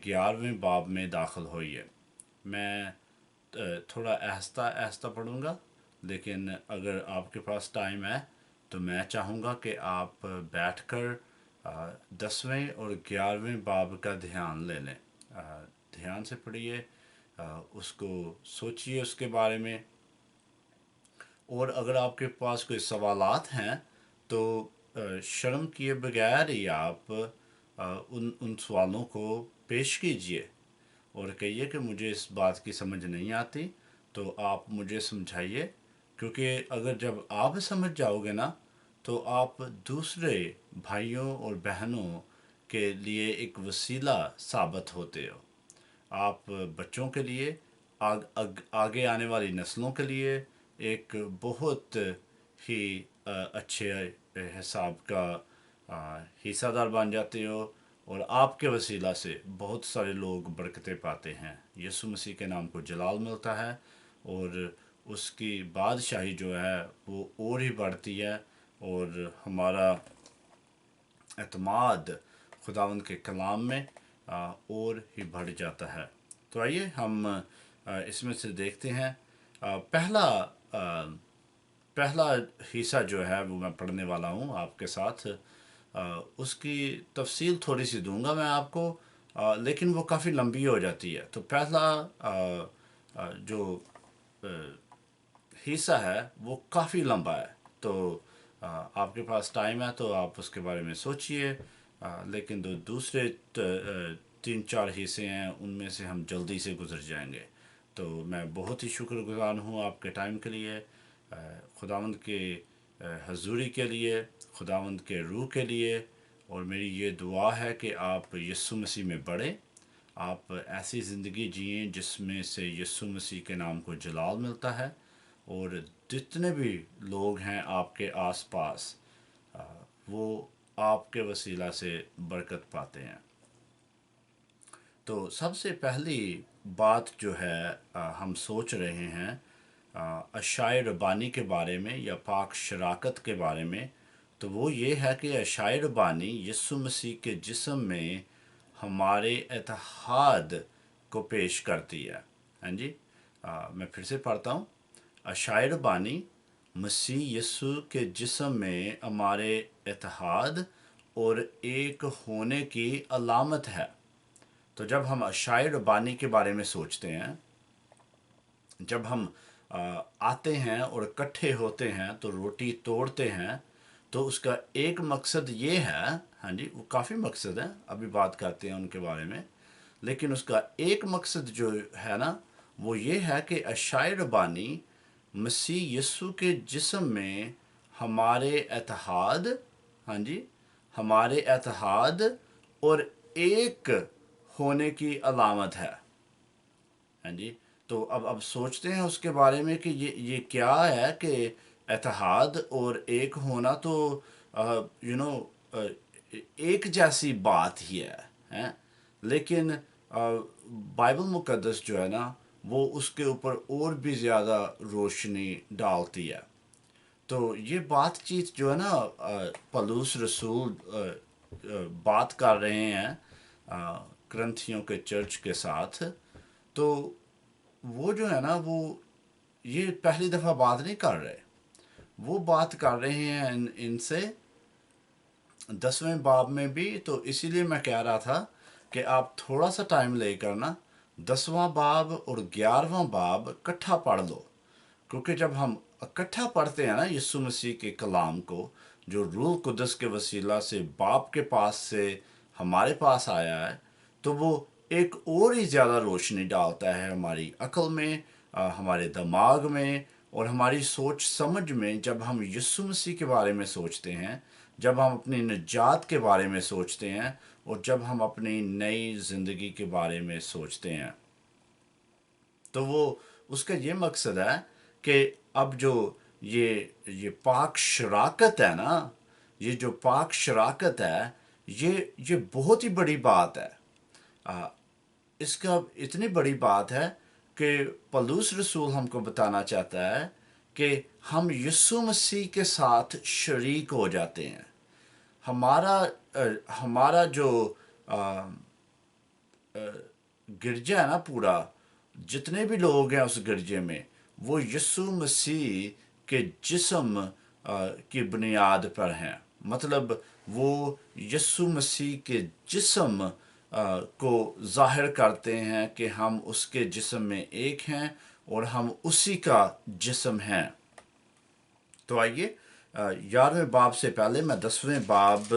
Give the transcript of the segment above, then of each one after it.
کے 11ویں باب میں داخل ہوئیے۔ میں تھوڑا آہستہ آہستہ پڑھوں گا، لیکن اگر آپ کے پاس ٹائم ہے تو میں چاہوں گا کہ آپ بیٹھ کر 10ویں اور 11ویں باب کا دھیان لے لیں۔ دھیان سے پڑھیے، اس کو سوچیے اس کے بارے میں، اور اگر آپ کے پاس کوئی سوالات ہیں تو شرم کیے بغیر ہی آپ ان سوالوں کو پیش کیجئے اور کہیے کہ مجھے اس بات کی سمجھ نہیں آتی تو آپ مجھے سمجھائیے، کیونکہ اگر جب آپ سمجھ جاؤ گے نا تو آپ دوسرے بھائیوں اور بہنوں کے لیے ایک وسیلہ ثابت ہوتے ہو۔ آپ بچوں کے لیے، آگے آنے والی نسلوں کے لیے ایک بہت ہی اچھے حساب کا حصہ دار بن جاتے ہو، اور آپ کے وسیلہ سے بہت سارے لوگ برکتیں پاتے ہیں، یسوع مسیح کے نام کو جلال ملتا ہے، اور اس کی بادشاہی جو ہے وہ اور ہی بڑھتی ہے، اور ہمارا اعتماد خداوند کے کلام میں اور ہی بڑھ جاتا ہے۔ تو آئیے ہم اس میں سے دیکھتے ہیں۔ پہلا حصہ جو ہے وہ میں پڑھنے والا ہوں آپ کے ساتھ۔ اس کی تفصیل تھوڑی سی دوں گا میں آپ کو، لیکن وہ کافی لمبی ہو جاتی ہے۔ تو پہلا جو حصہ ہے وہ کافی لمبا ہے، تو آپ کے پاس ٹائم ہے تو آپ اس کے بارے میں سوچئے، لیکن دوسرے 3-4 حصے ہیں ان میں سے ہم جلدی سے گزر جائیں گے۔ تو میں بہت ہی شکر گزار ہوں آپ کے ٹائم کے لیے، خداوند کے حضوری کے لیے، خداوند کے روح کے لیے، اور میری یہ دعا ہے کہ آپ یسوع مسیح میں بڑھیں، آپ ایسی زندگی جئیں جس میں سے یسوع مسیح کے نام کو جلال ملتا ہے، اور جتنے بھی لوگ ہیں آپ کے آس پاس وہ آپ کے وسیلہ سے برکت پاتے ہیں۔ تو سب سے پہلی بات جو ہے ہم سوچ رہے ہیں اشعیا ربانی کے بارے میں یا پاک شراکت کے بارے میں، تو وہ یہ ہے کہ اشعیا ربانی یسوع مسیح کے جسم میں ہمارے اتحاد کو پیش کرتی ہے۔ ہاں جی، میں پھر سے پڑھتا ہوں۔ اشعیا ربانی مسیح یسوع کے جسم میں ہمارے اتحاد اور ایک ہونے کی علامت ہے۔ تو جب ہم اشعیا ربانی کے بارے میں سوچتے ہیں، جب ہم آتے ہیں اور اکٹھے ہوتے ہیں تو روٹی توڑتے ہیں، تو اس کا ایک مقصد یہ ہے، ہاں جی وہ کافی مقصد ہیں، ابھی بات کرتے ہیں ان کے بارے میں، لیکن اس کا ایک مقصد جو ہے نا وہ یہ ہے کہ اشعیا ربانی مسیح یسوع کے جسم میں ہمارے اتحاد، ہاں جی ہمارے اتحاد اور ایک ہونے کی علامت ہے۔ ہاں جی، تو اب سوچتے ہیں اس کے بارے میں کہ یہ کیا ہے کہ اتحاد اور ایک ہونا تو یو نو ایک جیسی بات ہی ہے، ہیں؟ لیکن بائبل مقدس جو ہے نا وہ اس کے اوپر اور بھی زیادہ روشنی ڈالتی ہے۔ تو یہ بات چیت جو ہے نا پولس رسول بات کر رہے ہیں کرنتھیوں کے چرچ کے ساتھ، تو وہ جو ہے نا وہ یہ پہلی دفعہ بات نہیں کر رہے، وہ بات کر رہے ہیں ان سے 10ویں باب میں بھی۔ تو اسی لیے میں کہہ رہا تھا کہ آپ تھوڑا سا ٹائم لے کر نا 10واں باب اور 11واں باب اکٹھا پڑھ لو، کیونکہ جب ہم اکٹھا پڑھتے ہیں نا یسوع مسیح کے کلام کو جو روح القدس کے وسیلہ سے باپ کے پاس سے ہمارے پاس آیا ہے، تو وہ ایک اور ہی زیادہ روشنی ڈالتا ہے ہماری عقل میں، ہمارے دماغ میں، اور ہماری سوچ سمجھ میں۔ جب ہم یسوع مسیح کے بارے میں سوچتے ہیں، جب ہم اپنی نجات کے بارے میں سوچتے ہیں، اور جب ہم اپنی نئی زندگی کے بارے میں سوچتے ہیں، تو وہ اس کا یہ مقصد ہے کہ اب جو یہ پاک شراکت ہے نا، یہ جو پاک شراکت ہے یہ بہت ہی بڑی بات ہے۔ اس کا اتنی بڑی بات ہے کہ پولس رسول ہم کو بتانا چاہتا ہے کہ ہم یسوع مسیح کے ساتھ شریک ہو جاتے ہیں۔ ہمارا جو گرجا ہے نا پورا، جتنے بھی لوگ ہیں اس گرجے میں، وہ یسوع مسیح کے جسم کی بنیاد پر ہیں. مطلب وہ یسوع مسیح کے جسم کو ظاہر کرتے ہیں کہ ہم اس کے جسم میں ایک ہیں اور ہم اسی کا جسم ہیں. تو آئیے 11ویں باب سے پہلے میں 10ویں باب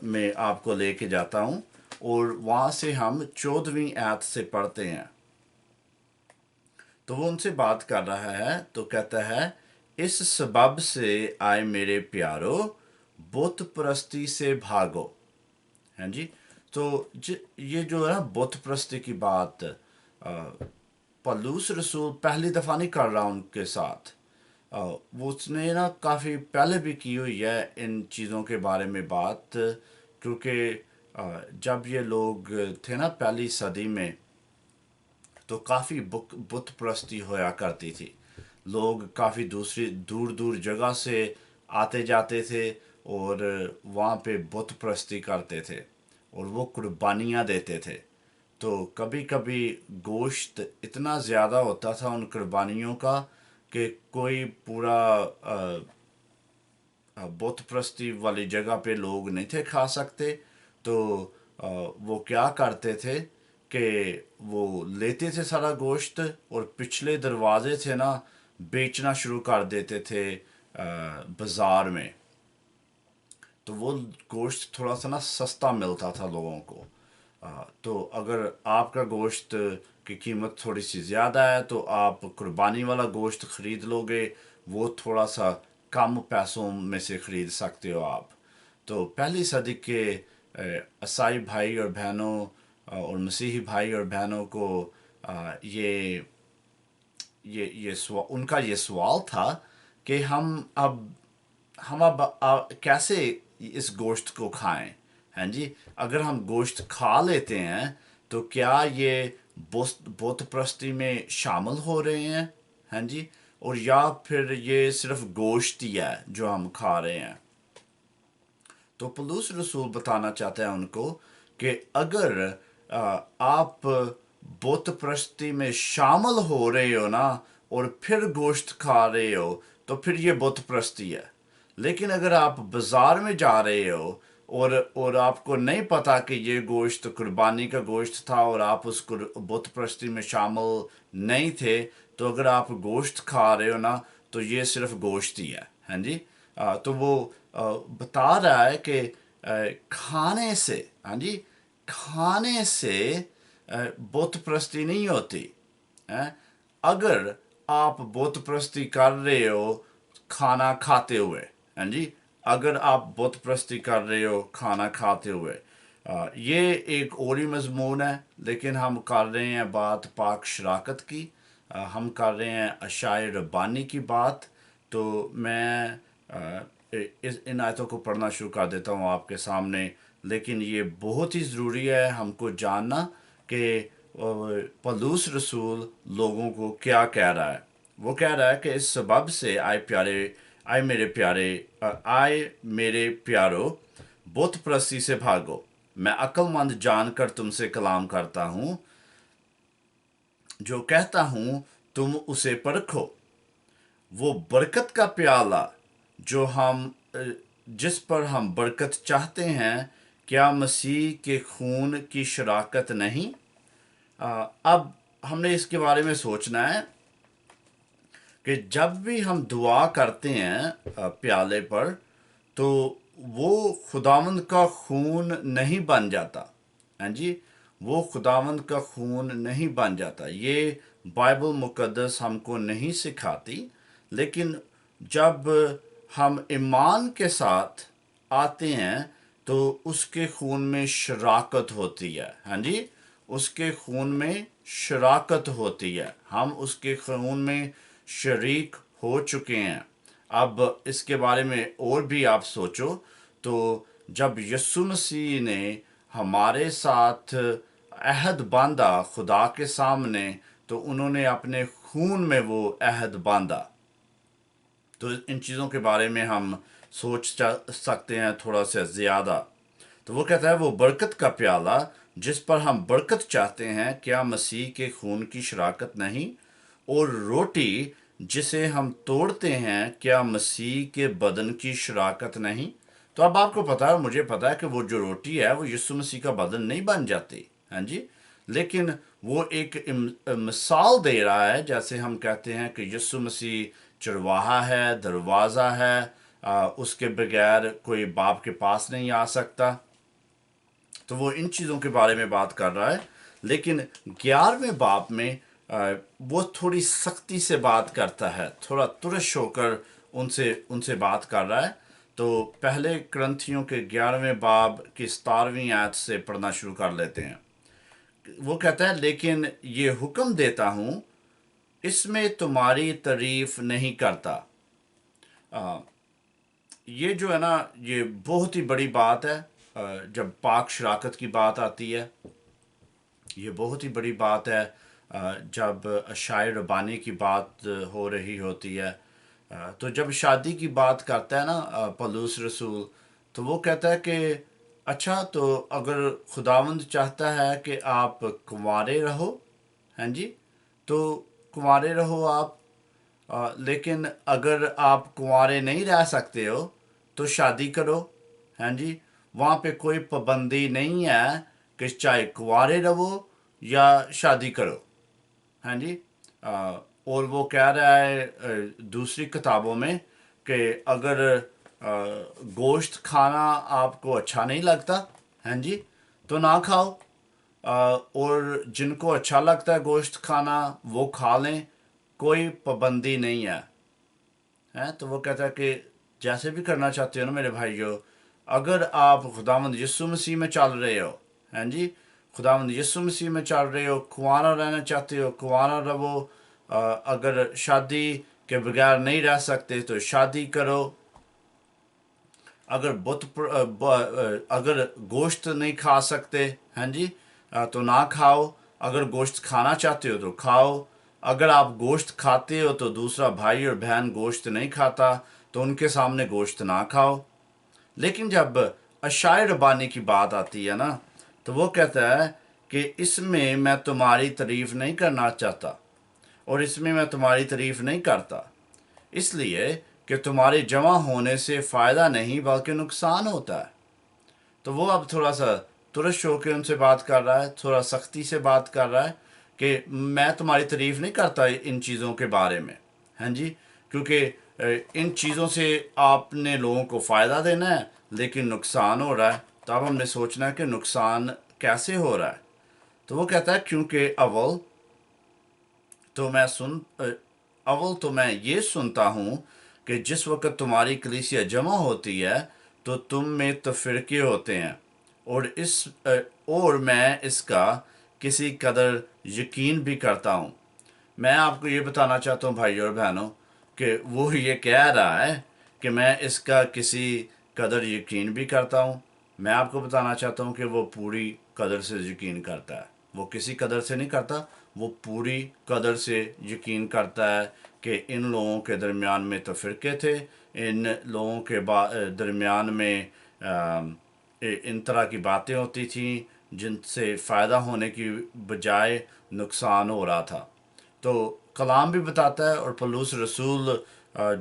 میں آپ کو لے کے جاتا ہوں، اور وہاں سے ہم 14ویں آیت سے پڑھتے ہیں. تو وہ ان سے بات کر رہا ہے تو کہتا ہے، اس سبب سے آئے میرے پیارو، بت پرستی سے بھاگو. ہاں جی. تو یہ جو ہے نا بت پرستی کی بات، پولس رسول پہلی دفعہ نہیں کر رہا ان کے ساتھ. وہ اس نے نا کافی پہلے بھی کی ہوئی ہے ان چیزوں کے بارے میں بات، کیونکہ جب یہ لوگ تھے نا پہلی صدی میں، تو کافی بت پرستی ہویا کرتی تھی. لوگ کافی دور دور جگہ سے آتے جاتے تھے اور وہاں پہ بت پرستی کرتے تھے اور وہ قربانیاں دیتے تھے. تو کبھی کبھی گوشت اتنا زیادہ ہوتا تھا ان قربانیوں کا کہ کوئی پورا بت پرستی والی جگہ پہ لوگ نہیں تھے کھا سکتے. تو وہ کیا کرتے تھے کہ وہ لیتے تھے سارا گوشت اور پچھلے دروازے سے نا بیچنا شروع کر دیتے تھے بازار میں. تو وہ گوشت تھوڑا سا نا سستا ملتا تھا لوگوں کو. تو اگر آپ کا گوشت کی قیمت تھوڑی سی زیادہ ہے تو آپ قربانی والا گوشت خرید لو گے، وہ تھوڑا سا کم پیسوں میں سے خرید سکتے ہو آپ. تو پہلی صدی کے عیسائی بھائی اور بہنوں اور مسیحی بھائی اور بہنوں کو ان کا یہ سوال تھا کہ ہم اب کیسے اس گوشت کو کھائیں. ہاں جی. اگر ہم گوشت کھا لیتے ہیں تو کیا یہ بت پرستی میں شامل ہو رہے ہیں؟ ہاں جی. اور یا پھر یہ صرف گوشت ہی ہے جو ہم کھا رہے ہیں. تو پولس رسول بتانا چاہتا ہے ان کو کہ اگر آپ بت پرستی میں شامل ہو رہے ہو نا اور پھر گوشت کھا رہے ہو تو پھر یہ بت پرستی ہے. لیکن اگر آپ بازار میں جا رہے ہو اور آپ کو نہیں پتا کہ یہ گوشت قربانی کا گوشت تھا اور آپ اس بت پرستی میں شامل نہیں تھے، تو اگر آپ گوشت کھا رہے ہو نا تو یہ صرف گوشت ہی ہے. ہاں جی. تو وہ بتا رہا ہے کہ کھانے سے، ہاں جی، کھانے سے بت پرستی نہیں ہوتی. اگر آپ بت پرستی کر رہے ہو کھانا کھاتے ہوئے، ہاں جی، اگر آپ بت پرستی کر رہے ہو کھانا کھاتے ہوئے، یہ ایک اور ہی مضمون ہے. لیکن ہم کر رہے ہیں بات پاک شراکت کی، ہم کر رہے ہیں اشعیا ربانی کی بات. تو میں ان آیتوں کو پڑھنا شروع کر دیتا ہوں آپ کے سامنے. لیکن یہ بہت ہی ضروری ہے ہم کو جاننا کہ پولس رسول لوگوں کو کیا کہہ رہا ہے. وہ کہہ رہا ہے کہ اس سبب سے آئے میرے پیارو، بت پرستی سے بھاگو. میں عقل مند جان کر تم سے کلام کرتا ہوں، جو کہتا ہوں تم اسے پرکھو. وہ برکت کا پیالہ جس پر ہم برکت چاہتے ہیں، کیا مسیح کے خون کی شراکت نہیں؟ اب ہم نے اس کے بارے میں سوچنا ہے کہ جب بھی ہم دعا کرتے ہیں پیالے پر، تو وہ خداوند کا خون نہیں بن جاتا. ہاں جی. وہ خداوند کا خون نہیں بن جاتا. یہ بائبل مقدس ہم کو نہیں سکھاتی. لیکن جب ہم ایمان کے ساتھ آتے ہیں تو اس کے خون میں شراکت ہوتی ہے. ہاں جی. اس کے خون میں شراکت ہوتی ہے. ہم اس کے خون میں شریک ہو چکے ہیں. اب اس کے بارے میں اور بھی آپ سوچو تو جب یسوع مسیح نے ہمارے ساتھ عہد باندھا خدا کے سامنے، تو انہوں نے اپنے خون میں وہ عہد باندھا. تو ان چیزوں کے بارے میں ہم سوچ سکتے ہیں تھوڑا سا زیادہ. تو وہ کہتا ہے وہ برکت کا پیالہ جس پر ہم برکت چاہتے ہیں، کیا مسیح کے خون کی شراکت نہیں؟ اور روٹی جسے ہم توڑتے ہیں، کیا مسیح کے بدن کی شراکت نہیں؟ تو اب آپ کو پتا ہے، مجھے پتا ہے کہ وہ جو روٹی ہے وہ یسوع مسیح کا بدن نہیں بن جاتی، ہاں جی، لیکن وہ ایک مثال دے رہا ہے، جیسے ہم کہتے ہیں کہ یسوع مسیح چرواہا ہے، دروازہ ہے، اس کے بغیر کوئی باپ کے پاس نہیں آ سکتا، تو وہ ان چیزوں کے بارے میں بات کر رہا ہے۔ لیکن 11ویں باب میں وہ تھوڑی سختی سے بات کرتا ہے، تھوڑا ترش ہو کر ان سے بات کر رہا ہے۔ تو پہلے کرنتھیوں کے 11ویں باب کی 17ویں آیت سے پڑھنا شروع کر لیتے ہیں۔ وہ کہتا ہے لیکن یہ حکم دیتا ہوں، اس میں تمہاری تعریف نہیں کرتا۔ یہ جو ہے نا، یہ بہت ہی بڑی بات ہے۔ جب پاک شراکت کی بات آتی ہے، یہ بہت ہی بڑی بات ہے۔ جب اشعیا ربانی کی بات ہو رہی ہوتی ہے، تو جب شادی کی بات کرتا ہے نا پولس رسول، تو وہ کہتا ہے کہ اچھا، تو اگر خداوند چاہتا ہے کہ آپ کنوارے رہو، ہاں جی، تو کنوارے رہو آپ، لیکن اگر آپ کنوارے نہیں رہ سکتے ہو تو شادی کرو، ہاں جی، وہاں پہ کوئی پابندی نہیں ہے کہ چاہے کنوارے رہو یا شادی کرو، ہاں جی۔ اور وہ کہہ رہا ہے دوسری کتابوں میں کہ اگر گوشت کھانا آپ کو اچھا نہیں لگتا، ہاں جی، تو نہ کھاؤ، اور جن کو اچھا لگتا ہے گوشت کھانا وہ کھا لیں، کوئی پابندی نہیں ہے۔ تو وہ کہتا ہے کہ جیسے بھی کرنا چاہتے ہو نا میرے بھائیو، اگر آپ خداوند یسوع مسیح میں چل رہے ہو، ہاں جی، خداوند یسوع مسیح میں چل رہے ہو، کنوارا رہنا چاہتے ہو کنوارا رہو، اگر شادی کے بغیر نہیں رہ سکتے تو شادی کرو، اگر اگر گوشت نہیں کھا سکتے، ہاں جی، تو نہ کھاؤ، اگر گوشت کھانا چاہتے ہو تو کھاؤ، اگر آپ گوشت کھاتے ہو تو دوسرا بھائی اور بہن گوشت نہیں کھاتا تو ان کے سامنے گوشت نہ کھاؤ۔ لیکن جب اشعیا ربانی کی بات آتی ہے نا، تو وہ کہتا ہے کہ اس میں تمہاری تعریف نہیں کرنا چاہتا، اور اس میں تمہاری تعریف نہیں کرتا، اس لیے کہ تمہارے جمع ہونے سے فائدہ نہیں بلکہ نقصان ہوتا ہے۔ تو وہ اب تھوڑا سا ترش ہو کے ان سے بات کر رہا ہے، تھوڑا سختی سے بات کر رہا ہے کہ میں تمہاری تعریف نہیں کرتا ان چیزوں کے بارے میں، ہاں جی، کیونکہ ان چیزوں سے آپ نے لوگوں کو فائدہ دینا ہے لیکن نقصان ہو رہا ہے۔ تو اب ہم نے سوچنا ہے کہ نقصان کیسے ہو رہا ہے۔ تو وہ کہتا ہے کیونکہ تو میں سن اول تو میں یہ سنتا ہوں کہ جس وقت تمہاری کلیسیا جمع ہوتی ہے تو تم میں تفرقے ہوتے ہیں، اور میں اس کا کسی قدر یقین بھی کرتا ہوں۔ میں آپ کو یہ بتانا چاہتا ہوں بھائی اور بہنوں کہ وہ یہ کہہ رہا ہے کہ میں اس کا کسی قدر یقین بھی کرتا ہوں۔ میں آپ کو بتانا چاہتا ہوں کہ وہ پوری قدر سے یقین کرتا ہے، وہ کسی قدر سے نہیں کرتا، وہ پوری قدر سے یقین کرتا ہے کہ ان لوگوں کے درمیان میں تفرقے تھے، ان لوگوں کے درمیان میں ان طرح کی باتیں ہوتی تھیں جن سے فائدہ ہونے کی بجائے نقصان ہو رہا تھا۔ تو کلام بھی بتاتا ہے، اور پولس رسول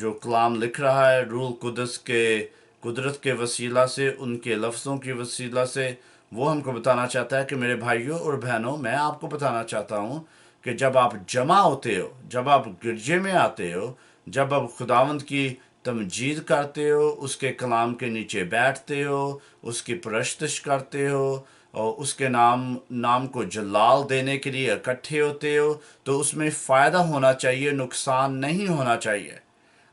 جو کلام لکھ رہا ہے روح القدس کے قدرت کے وسیلہ سے، ان کے لفظوں کی وسیلہ سے، وہ ہم کو بتانا چاہتا ہے کہ میرے بھائیوں اور بہنوں، میں آپ کو بتانا چاہتا ہوں کہ جب آپ جمع ہوتے ہو، جب آپ گرجے میں آتے ہو، جب آپ خداوند کی تمجید کرتے ہو، اس کے کلام کے نیچے بیٹھتے ہو، اس کی پرستش کرتے ہو، اور اس کے نام کو جلال دینے کے لیے اکٹھے ہوتے ہو، تو اس میں فائدہ ہونا چاہیے، نقصان نہیں ہونا چاہیے۔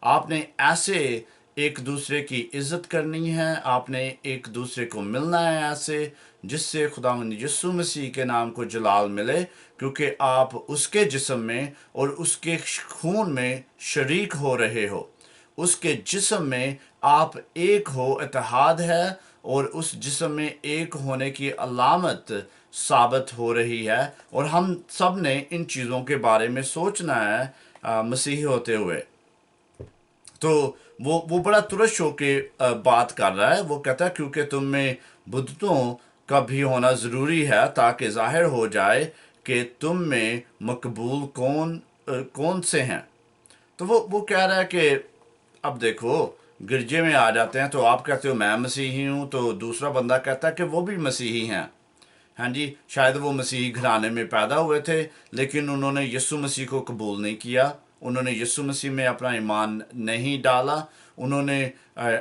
آپ نے ایسے ایک دوسرے کی عزت کرنی ہے، آپ نے ایک دوسرے کو ملنا ہے ایسے جس سے خداوند یسوع مسیح کے نام کو جلال ملے، کیونکہ آپ اس کے جسم میں اور اس کے خون میں شریک ہو رہے ہو۔ اس کے جسم میں آپ ایک ہو، اتحاد ہے، اور اس جسم میں ایک ہونے کی علامت ثابت ہو رہی ہے، اور ہم سب نے ان چیزوں کے بارے میں سوچنا ہے مسیحی ہوتے ہوئے۔ تو وہ بڑا ترش ہو کے بات کر رہا ہے. وہ کہتا ہے کیونکہ تم میں بدتوں کا بھی ہونا ضروری ہے تاکہ ظاہر ہو جائے کہ تم میں مقبول کون سے ہیں. تو وہ کہہ رہا ہے کہ اب دیکھو گرجے میں آ جاتے ہیں تو آپ کہتے ہو میں مسیحی ہوں، تو دوسرا بندہ کہتا ہے کہ وہ بھی مسیحی ہیں. ہاں جی، شاید وہ مسیحی گھرانے میں پیدا ہوئے تھے لیکن انہوں نے یسوع مسیح کو قبول نہیں کیا. انہوں نے یسوع مسیح میں اپنا ایمان نہیں ڈالا. انہوں نے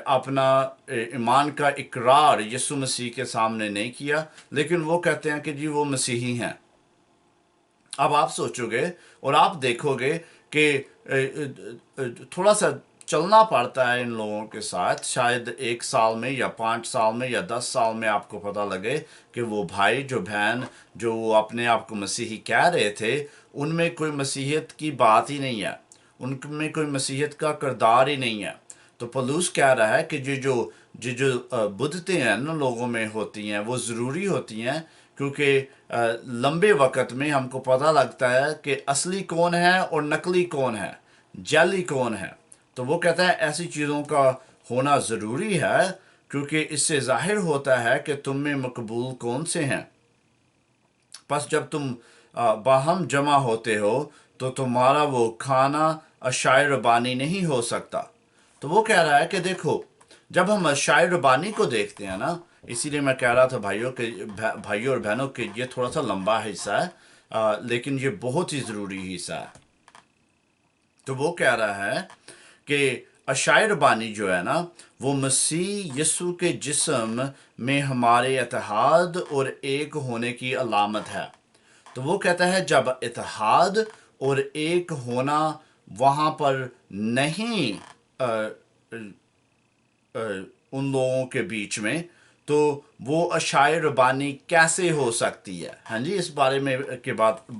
اپنا ایمان کا اقرار یسوع مسیح کے سامنے نہیں کیا، لیکن وہ کہتے ہیں کہ جی وہ مسیحی ہیں. اب آپ سوچو گے اور آپ دیکھو گے کہ تھوڑا سا چلنا پڑتا ہے ان لوگوں کے ساتھ. شاید 1 سال میں یا 5 سال میں یا 10 سال میں آپ کو پتہ لگے کہ وہ بھائی جو بہن جو وہ اپنے آپ کو مسیحی کہہ رہے تھے ان میں کوئی مسیحیت کی بات ہی نہیں ہے، ان میں کوئی مسیحیت کا کردار ہی نہیں ہے. تو پولس کہہ رہا ہے کہ جو بدتیں ہیں نا لوگوں میں ہوتی ہیں وہ ضروری ہوتی ہیں، کیونکہ لمبے وقت میں ہم کو پتہ لگتا ہے کہ اصلی کون ہے اور نقلی کون ہے، جعلی کون ہے. تو وہ کہتا ہے ایسی چیزوں کا ہونا ضروری ہے کیونکہ اس سے ظاہر ہوتا ہے کہ تم میں مقبول کون سے ہیں. پس جب تم باہم جمع ہوتے ہو تو تمہارا وہ کھانا اشائے ربانی نہیں ہو سکتا. تو وہ کہہ رہا ہے کہ دیکھو جب ہم اشائے ربانی کو دیکھتے ہیں نا، اسی لیے میں کہہ رہا تھا بھائیوں اور بہنوں کہ یہ تھوڑا سا لمبا حصہ ہے لیکن یہ بہت ہی ضروری حصہ ہے. تو وہ کہہ رہا ہے کہ اشائے ربانی جو ہے نا وہ مسیح یسوع کے جسم میں ہمارے اتحاد اور ایک ہونے کی علامت ہے. تو وہ کہتا ہے جب اتحاد اور ایک ہونا وہاں پر نہیں ان لوگوں کے بیچ میں، تو وہ اشائے ربانی کیسے ہو سکتی ہے. ہاں جی، اس بارے میں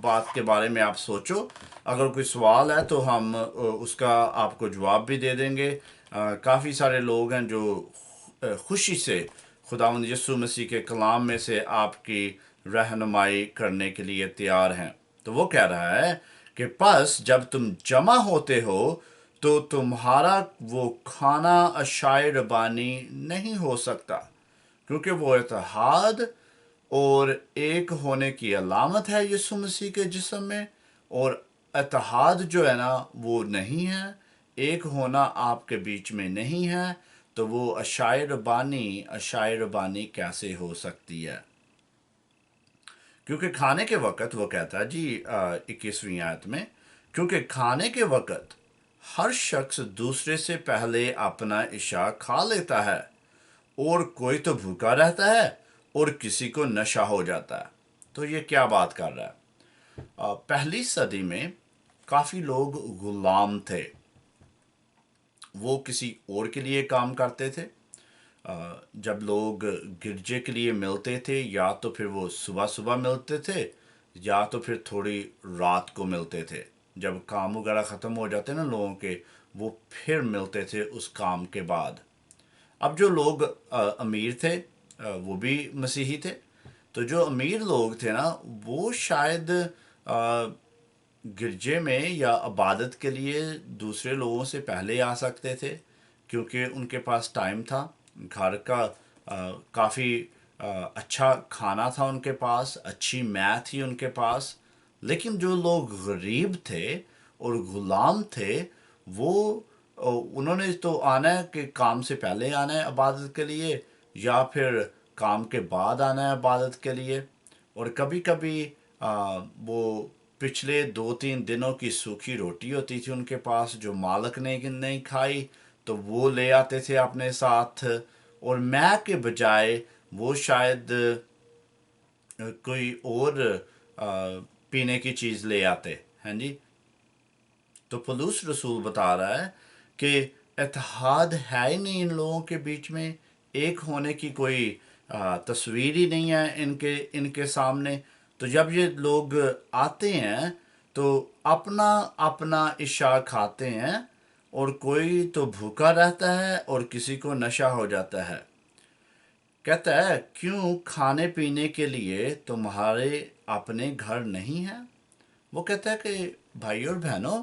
بات کے بارے میں آپ سوچو. اگر کوئی سوال ہے تو ہم اس کا آپ کو جواب بھی دے دیں گے. کافی سارے لوگ ہیں جو خوشی سے خداوند یسوع مسیح کے کلام میں سے آپ کی رہنمائی کرنے کے لیے تیار ہیں. تو وہ کہہ رہا ہے کہ پس جب تم جمع ہوتے ہو تو تمہارا وہ کھانا اشائے ربانی نہیں ہو سکتا، کیونکہ وہ اتحاد اور ایک ہونے کی علامت ہے یسوع مسیح کے جسم میں. اور اتحاد جو ہے نا وہ نہیں ہے، ایک ہونا آپ کے بیچ میں نہیں ہے، تو وہ اشائے ربانی کیسے ہو سکتی ہے. کیونکہ کھانے کے وقت وہ کہتا ہے جی 21ویں آیت میں، کیونکہ کھانے کے وقت ہر شخص دوسرے سے پہلے اپنا عشاء کھا لیتا ہے، اور کوئی تو بھوکا رہتا ہے اور کسی کو نشہ ہو جاتا ہے. تو یہ کیا بات کر رہا ہے؟ پہلی صدی میں کافی لوگ غلام تھے، وہ کسی اور کے لیے کام کرتے تھے. جب لوگ گرجے کے لیے ملتے تھے یا تو پھر وہ صبح صبح ملتے تھے یا تو پھر تھوڑی رات کو ملتے تھے. جب کام وغیرہ ختم ہو جاتے نا لوگوں کے، وہ پھر ملتے تھے اس کام کے بعد. اب جو لوگ امیر تھے وہ بھی مسیحی تھے. تو جو امیر لوگ تھے نا وہ شاید گرجے میں یا عبادت کے لیے دوسرے لوگوں سے پہلے آ سکتے تھے، کیونکہ ان کے پاس ٹائم تھا. گھر کا کافی اچھا کھانا تھا ان کے پاس، اچھی میت تھی ان کے پاس. لیکن جو لوگ غریب تھے اور غلام تھے وہ انہوں نے تو آنا ہے کہ کام سے پہلے آنا ہے عبادت کے لیے یا پھر کام کے بعد آنا ہے عبادت کے لیے. اور کبھی کبھی وہ پچھلے 2-3 دنوں کی سوکھی روٹی ہوتی تھی ان کے پاس جو مالک نے نہیں کھائی، تو وہ لے آتے تھے اپنے ساتھ. اور میں کے بجائے وہ شاید کوئی اور پینے کی چیز لے آتے. ہاں جی، تو پولس رسول بتا رہا ہے کہ اتحاد ہے ہی نہیں ان لوگوں کے بیچ میں، ایک ہونے کی کوئی تصویر ہی نہیں ہے ان کے سامنے. تو جب یہ لوگ آتے ہیں تو اپنا اپنا عشاء کھاتے ہیں، اور کوئی تو بھوکا رہتا ہے اور کسی کو نشہ ہو جاتا ہے. کہتا ہے کیوں کھانے پینے کے لیے تمہارے اپنے گھر نہیں ہیں. وہ کہتا ہے کہ بھائی اور بہنوں،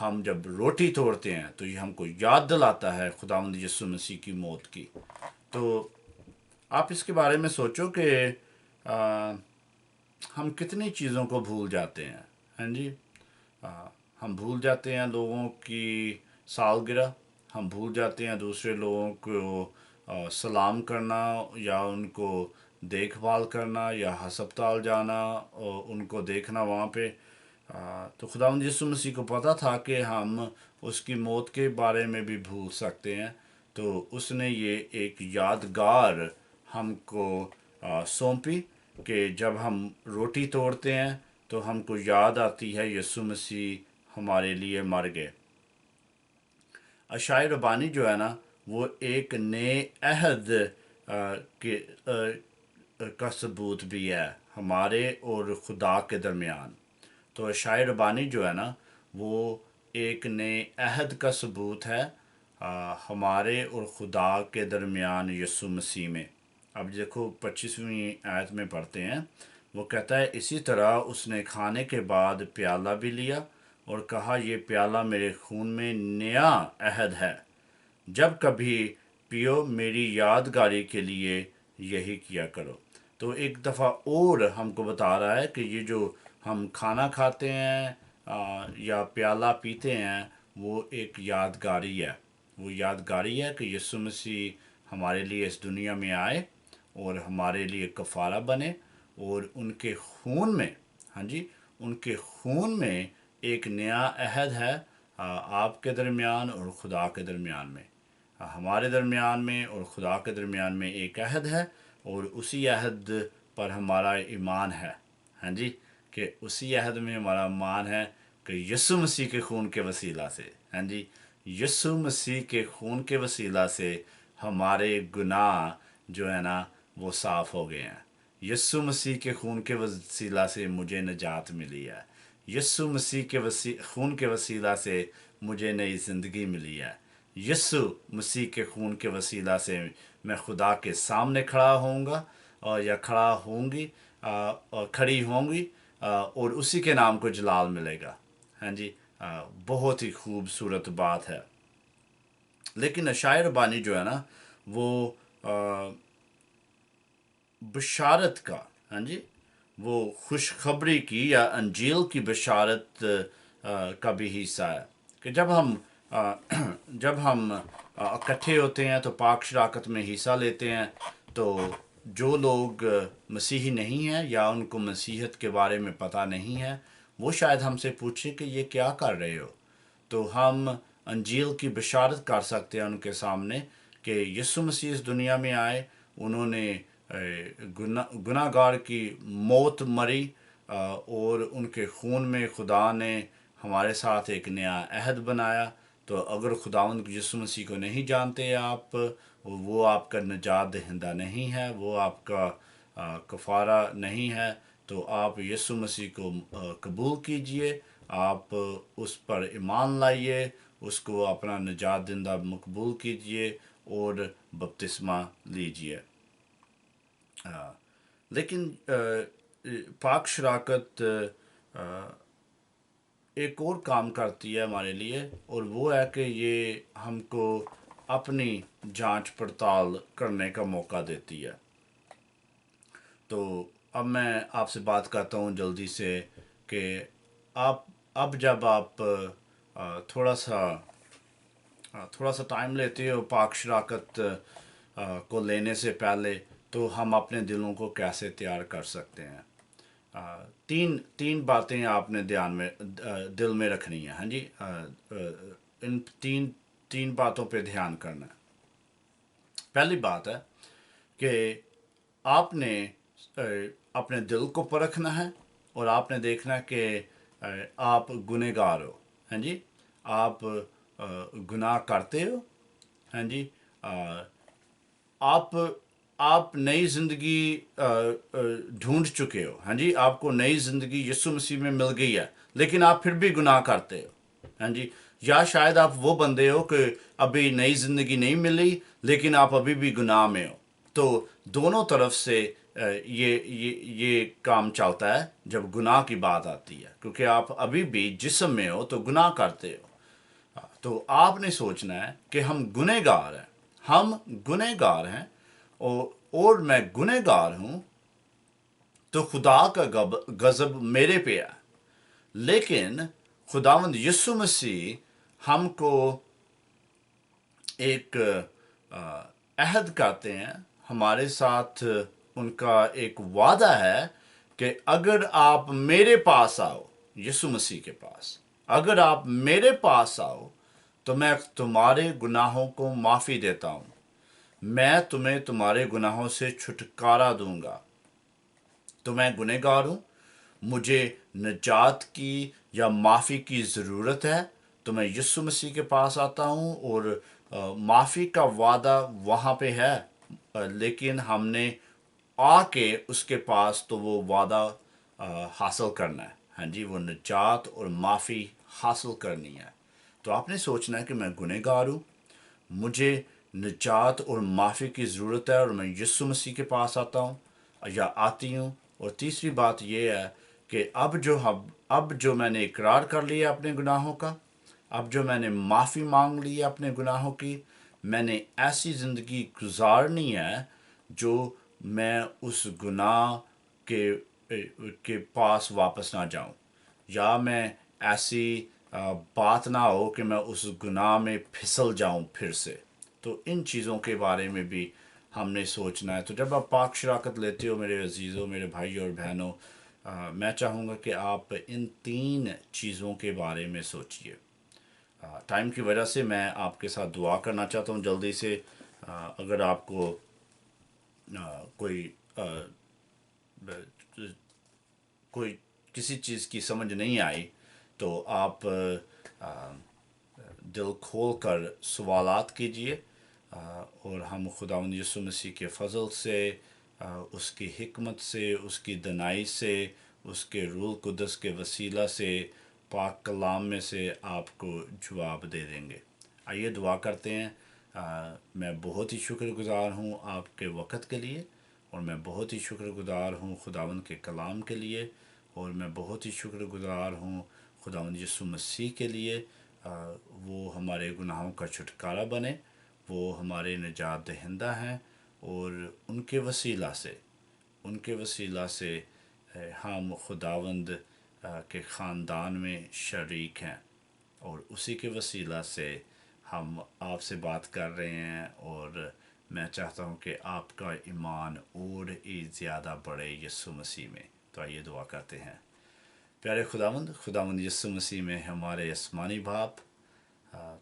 ہم جب روٹی توڑتے ہیں تو یہ ہم کو یاد دلاتا ہے خداوند یسوع مسیح کی موت کی. تو آپ اس کے بارے میں سوچو کہ ہم کتنی چیزوں کو بھول جاتے ہیں. ہاں جی. ہم بھول جاتے ہیں لوگوں کی سالگرہ، ہم بھول جاتے ہیں دوسرے لوگوں کو سلام کرنا یا ان کو دیکھ بھال کرنا یا ہسپتال جانا اور ان کو دیکھنا وہاں پہ. تو خداوند یسوع مسیح کو پتہ تھا کہ ہم اس کی موت کے بارے میں بھی بھول سکتے ہیں، تو اس نے یہ ایک یادگار ہم کو سونپی کہ جب ہم روٹی توڑتے ہیں تو ہم کو یاد آتی ہے یسوع مسیح ہمارے لیے مر گئے. اشعیا ربانی جو ہے نا وہ ایک نئے عہد کے کا ثبوت بھی ہے ہمارے اور خدا کے درمیان. تو اشعیا ربانی جو ہے نا وہ ایک نئے عہد کا ثبوت ہے ہمارے اور خدا کے درمیان یسوع مسیح میں. اب دیکھو 25ویں آیت میں پڑھتے ہیں، وہ کہتا ہے اسی طرح اس نے کھانے کے بعد پیالہ بھی لیا اور کہا یہ پیالہ میرے خون میں نیا عہد ہے، جب کبھی پیو میری یادگاری کے لیے یہی کیا کرو. تو ایک دفعہ اور ہم کو بتا رہا ہے کہ یہ جو ہم کھانا کھاتے ہیں یا پیالہ پیتے ہیں وہ ایک یادگاری ہے. وہ یادگاری ہے کہ یسوع مسیح ہمارے لیے اس دنیا میں آئے اور ہمارے لیے کفارہ بنے، اور ان کے خون میں، ہاں جی، ان کے خون میں ایک نیا عہد ہے آپ کے درمیان اور خدا کے درمیان میں. ہمارے درمیان میں اور خدا کے درمیان میں ایک عہد ہے، اور اسی عہد پر ہمارا ایمان ہے. ہاں جی، کہ اسی عہد میں ہمارا ایمان ہے کہ یسوع مسیح کے خون کے وسیلہ سے، ہاں جی، یسوع مسیح کے خون کے وسیلہ سے ہمارے گناہ جو ہے نا وہ صاف ہو گئے ہیں. یسوع مسیح کے خون کے وسیلہ سے مجھے نجات ملی ہے. یسوع مسیح کے خون کے وسیلہ سے مجھے نئی زندگی ملی ہے. یسوع مسیح کے خون کے وسیلہ سے میں خدا کے سامنے کھڑا ہوں گا اور یا کھڑا ہوں گی اور کھڑی ہوں گی اور اسی کے نام کو جلال ملے گا. ہاں جی، بہت ہی خوبصورت بات ہے. لیکن اشعیا ربانی جو ہے نا وہ بشارت کا، ہاں جی، وہ خوشخبری کی یا انجیل کی بشارت کا بھی حصہ ہے کہ جب ہم اکٹھے ہوتے ہیں تو پاک شراکت میں حصہ لیتے ہیں، تو جو لوگ مسیحی نہیں ہیں یا ان کو مسیحیت کے بارے میں پتہ نہیں ہے وہ شاید ہم سے پوچھیں کہ یہ کیا کر رہے ہو. تو ہم انجیل کی بشارت کر سکتے ہیں ان کے سامنے کہ یسوع مسیح اس دنیا میں آئے، انہوں نے گناہ گار کی موت مری اور ان کے خون میں خدا نے ہمارے ساتھ ایک نیا عہد بنایا. تو اگر خداوند یسوع مسیح کو نہیں جانتے آپ، وہ آپ کا نجات دہندہ نہیں ہے، وہ آپ کا کفارہ نہیں ہے، تو آپ یسوع مسیح کو قبول کیجئے، آپ اس پر ایمان لائیے، اس کو اپنا نجات دہندہ مقبول کیجئے اور بپتسمہ لیجئے. لیکن پاک شراکت ایک اور کام کرتی ہے ہمارے لیے، اور وہ ہے کہ یہ ہم کو اپنی جانچ پڑتال کرنے کا موقع دیتی ہے. تو اب میں آپ سے بات کرتا ہوں جلدی سے کہ اب جب آپ تھوڑا سا ٹائم لیتے ہو پاک شراکت کو لینے سے پہلے، تو ہم اپنے دلوں کو کیسے تیار کر سکتے ہیں. تین باتیں آپ نے دل میں رکھنی ہیں. ہاں جی، ان تین باتوں پہ دھیان کرنا ہے. پہلی بات ہے کہ آپ نے اپنے دل کو پرکھنا ہے اور آپ نے دیکھنا ہے کہ آپ گنہگار ہو. ہاں جی، آپ گناہ کرتے ہو. ہاں جی، آپ نئی زندگی ڈھونڈ چکے ہو. ہاں جی، آپ کو نئی زندگی یسوع مسیح میں مل گئی ہے، لیکن آپ پھر بھی گناہ کرتے ہو. ہاں جی، یا شاید آپ وہ بندے ہو کہ ابھی نئی زندگی نہیں ملی لیکن آپ ابھی بھی گناہ میں ہو. تو دونوں طرف سے یہ کام چلتا ہے جب گناہ کی بات آتی ہے، کیونکہ آپ ابھی بھی جسم میں ہو تو گناہ کرتے ہو. تو آپ نے سوچنا ہے کہ ہم گنہگار ہیں، ہم گنہگار ہیں، اور میں گنہگار ہوں، تو خدا کا غضب میرے پہ ہے۔ لیکن خداوند یسوع مسیح ہم کو ایک عہد کرتے ہیں، ہمارے ساتھ ان کا ایک وعدہ ہے کہ اگر آپ میرے پاس آؤ، یسوع مسیح کے پاس، اگر آپ میرے پاس آؤ تو میں تمہارے گناہوں کو معافی دیتا ہوں، میں تمہیں تمہارے گناہوں سے چھٹکارا دوں گا۔ تو میں گنہگار ہوں، مجھے نجات کی یا معافی کی ضرورت ہے، تو میں یسوع مسیح کے پاس آتا ہوں، اور معافی کا وعدہ وہاں پہ ہے، لیکن ہم نے آ کے اس کے پاس تو وہ وعدہ حاصل کرنا ہے، ہاں جی، وہ نجات اور معافی حاصل کرنی ہے۔ تو آپ نے سوچنا ہے کہ میں گنہگار ہوں، مجھے نجات اور معافی کی ضرورت ہے، اور میں یسوع مسیح کے پاس آتا ہوں یا آتی ہوں۔ اور تیسری بات یہ ہے کہ اب جو میں نے اقرار کر لیا اپنے گناہوں کا، اب جو میں نے معافی مانگ لی ہے اپنے گناہوں کی، میں نے ایسی زندگی گزارنی ہے جو میں اس گناہ کے پاس واپس نہ جاؤں، یا میں ایسی بات نہ ہو کہ میں اس گناہ میں پھسل جاؤں پھر سے۔ تو ان چیزوں کے بارے میں بھی ہم نے سوچنا ہے۔ تو جب آپ پاک شراکت لیتے ہو میرے عزیزوں، میرے بھائیوں اور بہنوں، میں چاہوں گا کہ آپ ان 3 چیزوں کے بارے میں سوچئے۔ ٹائم کی وجہ سے میں آپ کے ساتھ دعا کرنا چاہتا ہوں جلدی سے۔ اگر آپ کو کوئی کوئی کسی چیز کی سمجھ نہیں آئی تو آپ دل کھول کر سوالات کیجئے، اور ہم خداوند یسوع مسیح کے فضل سے، اس کی حکمت سے، اس کی دانائی سے، اس کے روح القدس کے وسیلہ سے، پاک کلام میں سے آپ کو جواب دے دیں گے۔ آئیے دعا کرتے ہیں۔ میں بہت ہی شکر گزار ہوں آپ کے وقت کے لیے، اور میں بہت ہی شکر گزار ہوں خداوند کے کلام کے لیے، اور میں بہت ہی شکر گزار ہوں خداوند یسوع مسیح کے لیے۔ وہ ہمارے گناہوں کا چھٹکارا بنے، وہ ہمارے نجات دہندہ ہیں، اور ان کے وسیلہ سے ہم خداوند کے خاندان میں شریک ہیں، اور اسی کے وسیلہ سے ہم آپ سے بات کر رہے ہیں، اور میں چاہتا ہوں کہ آپ کا ایمان اور ہی زیادہ بڑھے یسوع مسیح میں۔ تو آئیے دعا کرتے ہیں۔ پیارے خداوند یسوع مسیح میں ہمارے آسمانی باپ،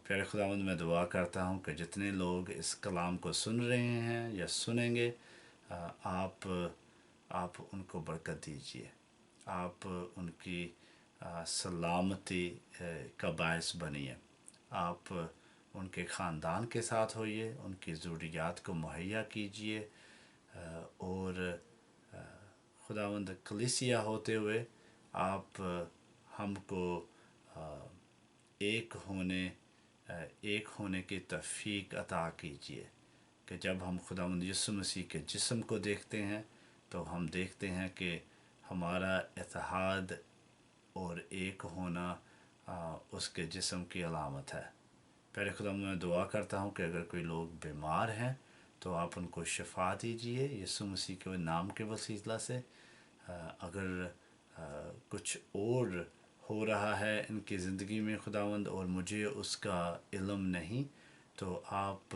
پیارے خداوند، میں دعا کرتا ہوں کہ جتنے لوگ اس کلام کو سن رہے ہیں یا سنیں گے، آپ ان کو برکت دیجیے، آپ ان کی سلامتی کا باعث بنیے، آپ ان کے خاندان کے ساتھ ہوئیے، ان کی ضروریات کو مہیا کیجیے، اور خداوند کلیسیا ہوتے ہوئے آپ ہم کو ایک ہونے کی توفیق عطا کیجیے، کہ جب ہم خداوند یسوع مسیح کے جسم کو دیکھتے ہیں تو ہم دیکھتے ہیں کہ ہمارا اتحاد اور ایک ہونا اس کے جسم کی علامت ہے۔ پہلے خداوند میں دعا کرتا ہوں کہ اگر کوئی لوگ بیمار ہیں تو آپ ان کو شفا دیجیے یسوع مسیح کے نام کے وسیلہ سے۔ اگر کچھ اور ہو رہا ہے ان کی زندگی میں خداوند، اور مجھے اس کا علم نہیں، تو آپ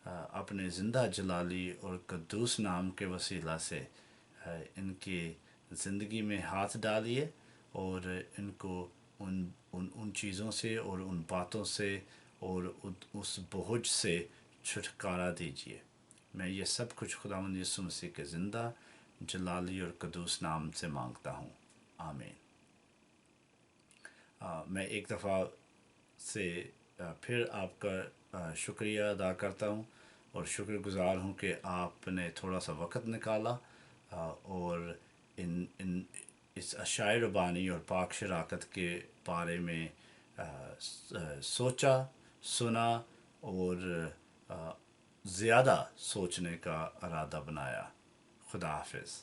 اپنے زندہ جلالی اور قدوس نام کے وسیلہ سے ان کی زندگی میں ہاتھ ڈالیے، اور ان کو ان چیزوں سے اور ان باتوں سے اور اس بوجھ سے چھٹکارا دیجیے۔ میں یہ سب کچھ خداوند یسوع مسیح کے زندہ جلالی اور قدوس نام سے مانگتا ہوں، آمین۔ میں ایک دفعہ سے پھر آپ کا شکریہ ادا کرتا ہوں، اور شکر گزار ہوں کہ آپ نے تھوڑا سا وقت نکالا، اور اس عشائے ربانی اور پاک شراکت کے بارے میں سوچا، سنا، اور زیادہ سوچنے کا ارادہ بنایا۔ خدا حافظ۔